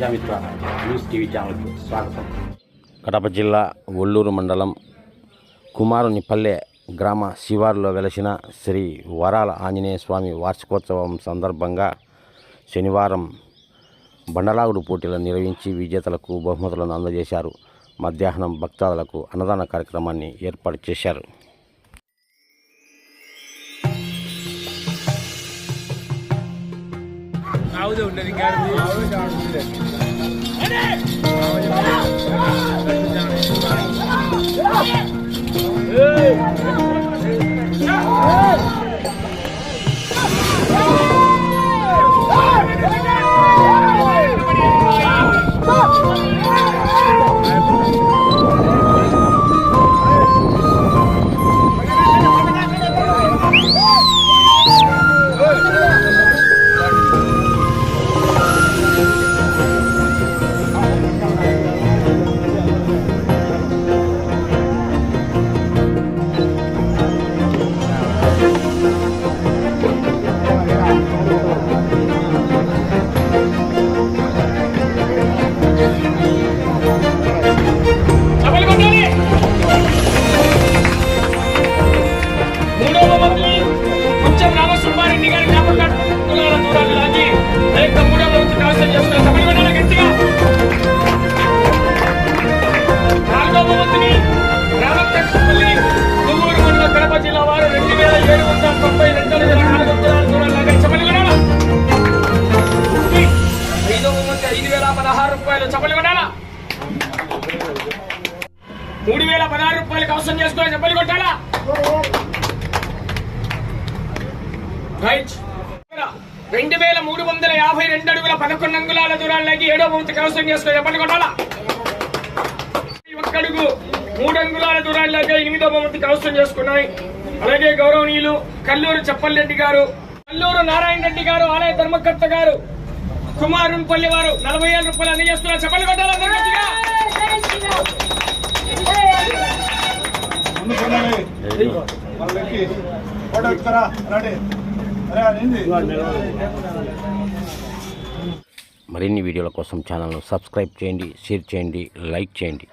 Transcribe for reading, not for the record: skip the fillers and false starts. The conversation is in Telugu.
ప్రజామిత్ర న్యూస్ టీవీ ఛానల్కు స్వాగతం. కడప జిల్లా ఒల్లూరు మండలం కుమారునిపల్లె గ్రామ శివారులో వెలసిన శ్రీ వరాల ఆంజనేయ స్వామి వార్షికోత్సవం సందర్భంగా శనివారం బండలాగుడు పోటీలను నిర్వహించి విజేతలకు బహుమతులను అందజేశారు. మధ్యాహ్నం భక్తాదులకు అన్నదాన కార్యక్రమాన్ని ఏర్పాటు చేశారు. రూపాయలు కవసం చేసుకుని చెప్పలు కొట్టాలా. 2352 అడుగుల 11 అంగుళాల దూరాలకి 7వ బహుమతి కవసం చేసుకుని చెప్పలు కొట్టాలా. 1 అడుగు 3 అంగుళాల దూరాలకి 8వ బహుమతి కవసం చేసుకున్నాయి. అలాగే గౌరవనీయులు కల్లూరు చెప్పల్రెడ్డి గారు, కల్లూరు నారాయణ రెడ్డి గారు, ఆలయ ధర్మకర్త గారు, కుమారునిపల్లి వారు 40,000 రూపాయలు అందజేస్తున్నారు. చెప్పలు కొట్టాలా. మరిన్ని వీడియోల కోసం ఛానల్ను సబ్స్క్రైబ్ చేయండి, షేర్ చేయండి, లైక్ చేయండి.